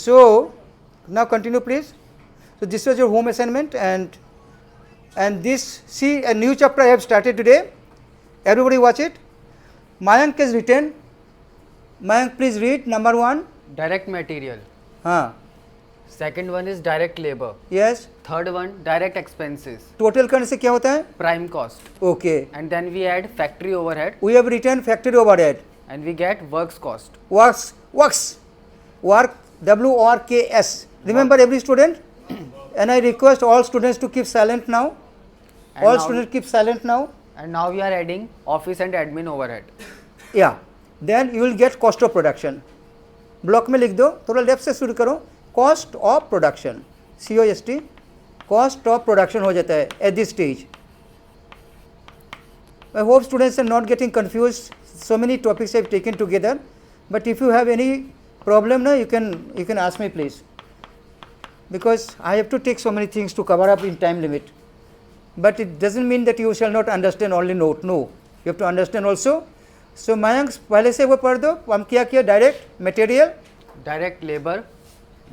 So now continue please. So this was your home assignment, and this, see, a new chapter I have started today. Everybody watch it. Mayank has written. Mayank, please read number 1. Direct material. Second one is direct labor. Yes. Third one, direct expenses. Total करने से क्या होता है? Prime cost. Okay. And then we add factory overhead. We have written factory overhead. And we get works cost. Work, WRKS. Remember every student? And I request all students to keep silent now. And all now students keep silent now. And now we are adding office and admin overhead. Yeah. Then you will get cost of production. Block में लिख दो, थोड़ा left से शुरू करो. Cost of production, COST, cost of production हो जाता है at this stage. I hope students are not getting confused. So many topics I have taken together, but if you have any problem now, you can ask me please, because I have to take so many things to cover up in time limit. But it doesn't mean that you shall not understand only note. No, you have to understand also. So Mayank, पहले से वो पढ़ दो. हम क्या किया? Direct material, direct labor,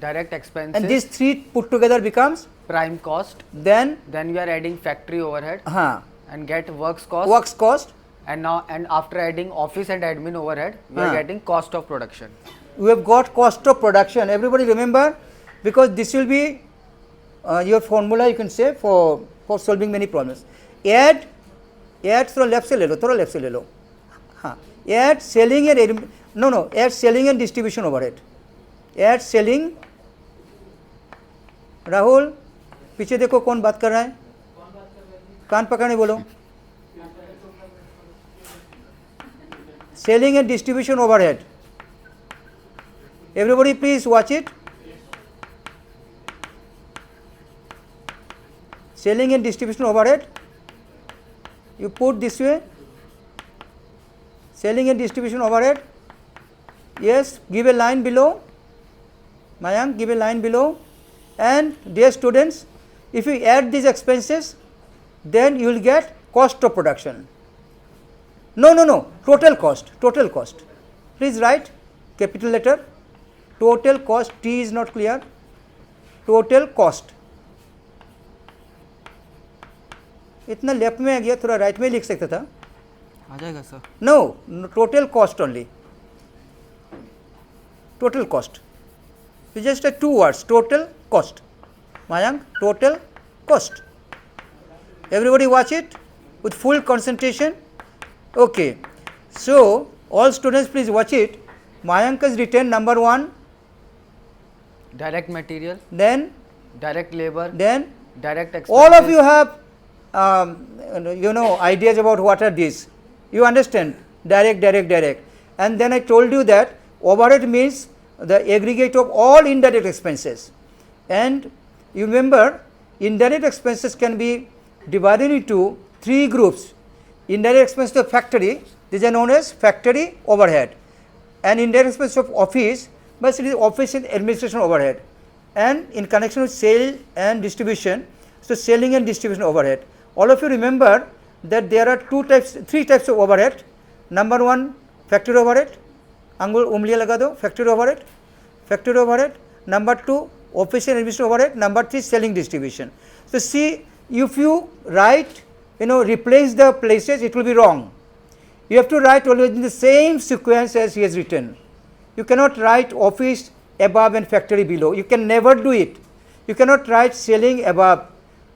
direct expenses, and these three put together becomes prime cost. then we are adding factory overhead हाँ and get works cost. works cost. And after adding office and admin overhead, we are getting cost of production. We have got cost of production. Everybody remember, because this will be your formula, you can say, for solving many problems. Add थोड़ा left से ले लो, थोड़ा left से ले लो. हाँ, add selling and add selling and distribution overhead. Add selling. Rahul पीछे देखो कौन बात कर रहा है, कान पकड़ने बोलो. Selling and distribution overhead. Everybody please watch it. Selling and distribution overhead, you put this way. Selling and distribution overhead. Yes, give a line below. Mayank, give a line below. And dear students, if you add these expenses, then you will get cost of production. No, total cost. Please write capital letter. Total cost, T is not clear. Total cost. इतना left में आ गया, थोड़ा right में लिख सकता था. आ जाएगा sir. No, total cost only. Total cost. It's just 2 words. Total cost. Mayank, total cost. Everybody watch it with full concentration. Okay. So all students please watch it. Mayank has written number 1. Direct material. Then direct labor. Then direct expenses. All of you have ideas about what are these. You understand? Direct. And then I told you that overhead means the aggregate of all indirect expenses. And you remember, indirect expenses can be divided into 3 groups. Indirect expenses of factory, these are known as factory overhead. And indirect expenses of office, but it is office and administration overhead. And in connection with sale and distribution, so selling and distribution overhead. All of you remember that there are 3 types of overhead. Number 1, factory overhead. उंगलियां लगा दो. Factory overhead. Number 2, office and administration overhead. Number 3, selling distribution. So see, if you write, replace the places, it will be wrong. You have to write always in the same sequence as he has written. You cannot write office above and factory below. You can never do it. You cannot write selling above.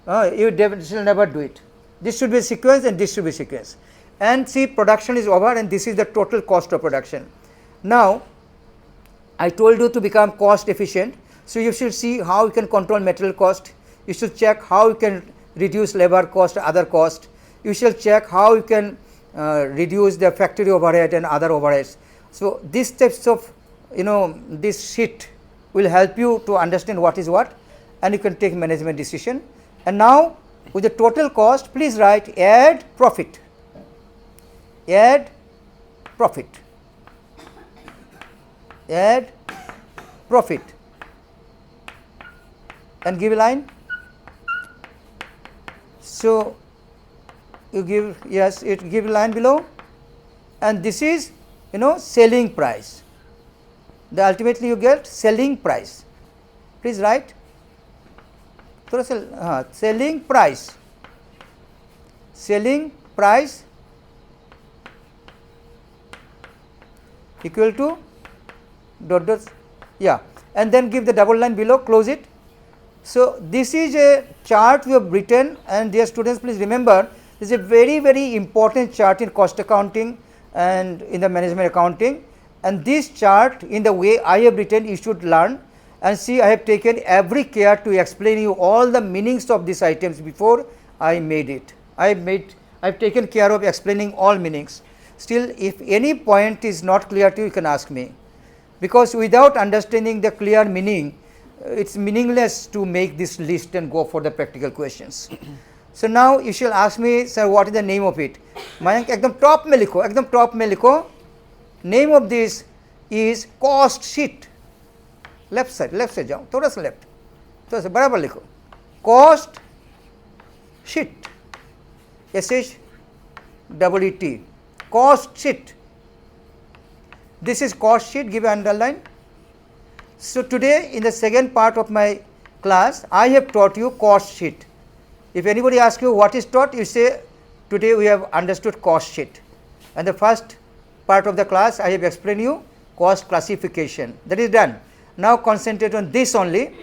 You shall never do it. This should be sequence and this should be sequence. And see, production is over, and this is the total cost of production. Now, I told you to become cost efficient. So you should see how you can control material cost. You should check how you can reduce labor cost, other cost. You should check how you can reduce the factory overhead and other overheads. So these types of, this sheet will help you to understand what is what, and you can take management decision. And now with the total cost, please write add profit. Add profit. Add profit. And give a line. So you give, yes, it give a line below, and this is selling price. the ultimately you get selling price. Please write. Selling price. Selling price equal to dot dot, yeah, and then give the double line below, close it. So, this is a chart we have written, and dear students, please remember this is a very, very important chart in cost accounting and in the management accounting, and this chart in the way I have written you should learn, and see I have taken every care to explain you all the meanings of these items before I made it. I have taken care of explaining all meanings. Still, if any point is not clear to you, you can ask me, because without understanding the clear meaning, it is meaningless to make this list and go for the practical questions. So, now you shall ask me, sir, what is the name of it? Mayank, एकदम top में लिखो, एकदम top में लिखो. Name of this is cost sheet. Left side जाओ, थोड़ा सा left, थोड़ा सा बराबर लिखो. Cost sheet. SHEET. Cost sheet. This is cost sheet, give an underline. So, today in the second part of my class, I have taught you cost sheet. If anybody asks you what is taught, you say today we have understood cost sheet. And the first part of the class, I have explained you cost classification. That is done. Now, concentrate on this only,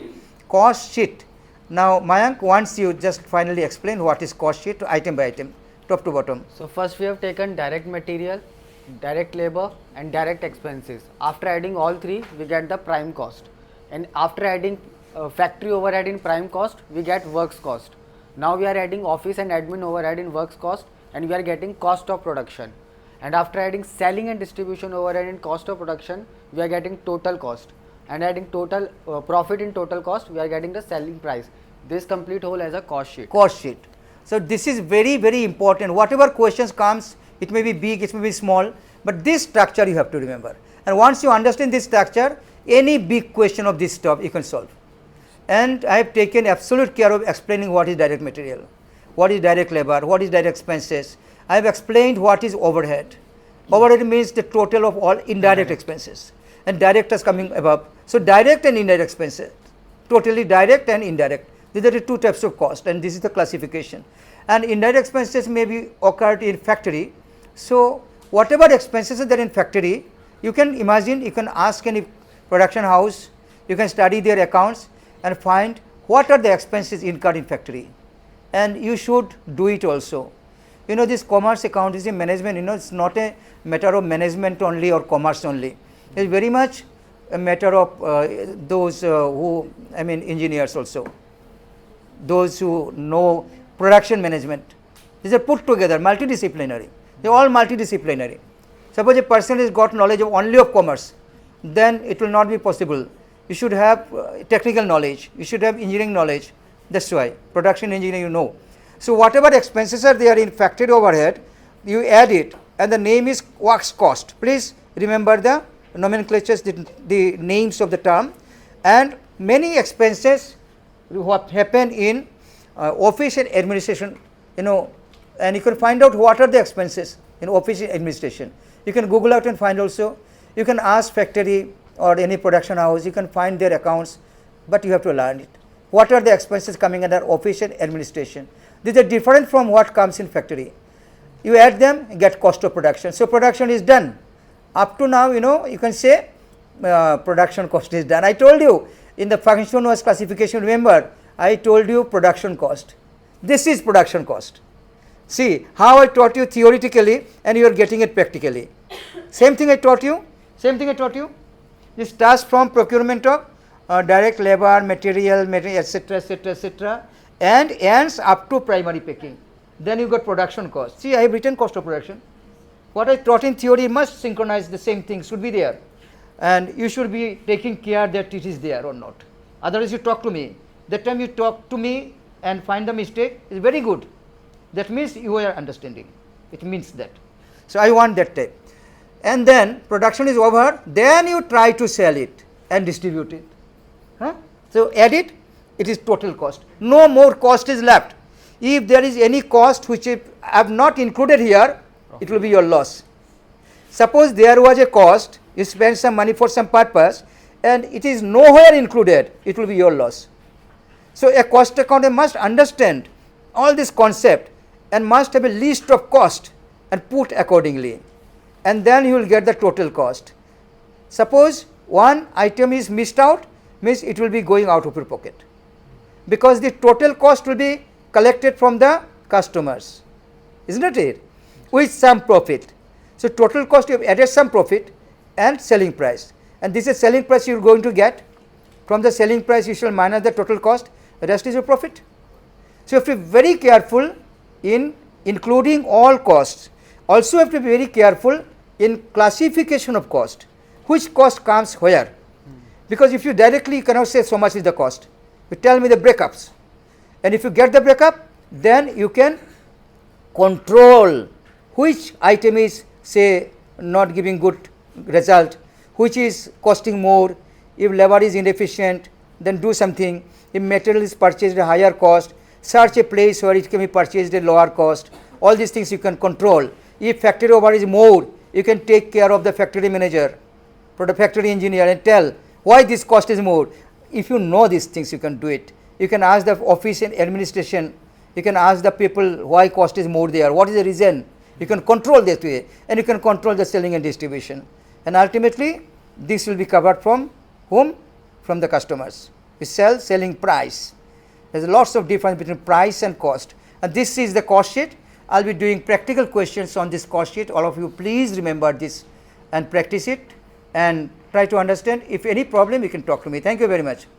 cost sheet. Now, Mayank, once you just finally explain what is cost sheet item by item, top to bottom. So, first we have taken direct material, direct labor and direct expenses. After adding all three, we get the prime cost, and after adding factory overhead in prime cost, we get works cost. Now, we are adding office and admin overhead in works cost, and we are getting cost of production, and after adding selling and distribution overhead in cost of production, we are getting total cost, and adding total profit in total cost, we are getting the selling price. This complete whole as a cost sheet. Cost sheet. So, this is very, very important. Whatever questions comes, it may be big, it may be small, but this structure you have to remember. And once you understand this structure, any big question of this stuff you can solve. And I have taken absolute care of explaining what is direct material, what is direct labor, what is direct expenses. I have explained what is overhead. Overhead means the total of all indirect expenses, and direct is coming above. So, direct and indirect expenses, totally direct and indirect. These are the two types of cost, and this is the classification. And indirect expenses may be occurred in factory. So, whatever expenses are there in factory, you can imagine, you can ask any production house, you can study their accounts and find what are the expenses incurred in factory, and you should do it also. You know, this commerce accounting management, you know, it is not a matter of management only or commerce only. It is very much a matter of those who, I mean, engineers also, those who know production management. These are put together, multidisciplinary. They are all multidisciplinary. Suppose a person has got knowledge of only of commerce, then it will not be possible. You should have technical knowledge, you should have engineering knowledge. That is why production engineering, you know. So, whatever expenses are there in factory overhead, you add it, and the name is works cost. Please remember the nomenclatures, the names of the term, and many expenses what happen in office and administration, you know, and you can find out what are the expenses in office and administration. You can Google out and find also. You can ask factory or any production house, you can find their accounts, but you have to learn it. What are the expenses coming under office and administration? These are different from what comes in factory. You add them and get cost of production. So, production is done. Up to now, you know, you can say production cost is done. I told you in the function wise classification, remember I told you production cost. This is production cost. See how I taught you theoretically and you are getting it practically. Same thing I taught you, This starts from procurement of direct labor, material, etc., etc., etc., and ends up to primary packing. Then you got production cost. See, I have written cost of production. What I taught in theory must synchronize, the same thing should be there, and you should be taking care that it is there or not. Otherwise, you talk to me. That time you talk to me and find the mistake is very good. That means you are understanding. It means that. So, I want that type. And then production is over, then you try to sell it and distribute it. So, add it, it is total cost. No more cost is left. If there is any cost which I have not included here, it will be your loss. Suppose there was a cost you spend some money for some purpose and it is nowhere included, it will be your loss. So a cost accountant must understand all this concept and must have a list of cost and put accordingly, and then you will get the total cost. Suppose one item is missed out, means it will be going out of your pocket, because the total cost will be collected from the customers, isn't it, with some profit. So total cost, you have added some profit and selling price, and this is selling price you are going to get. From the selling price you shall minus the total cost, the rest is your profit. So you have to be very careful in including all costs. Also you have to be very careful in classification of cost, which cost comes where, because if you directly cannot say so much is the cost, you tell me the breakups, and if you get the breakup, then you can control which item is, say, not giving good result, which is costing more. If labor is inefficient, then do something. If material is purchased at a higher cost, search a place where it can be purchased at lower cost. All these things you can control. If factory overhead is more, you can take care of the factory manager, product factory engineer, and tell why this cost is more. If you know these things, you can do it. You can ask the office and administration, you can ask the people why cost is more there, what is the reason. You can control that way, and you can control the selling and distribution, and ultimately this will be covered from whom? From the customers. We sell, selling price. There is lots of difference between price and cost, and this is the cost sheet. I will be doing practical questions on this cost sheet. All of you please remember this and practice it and try to understand. If any problem, you can talk to me. Thank you very much.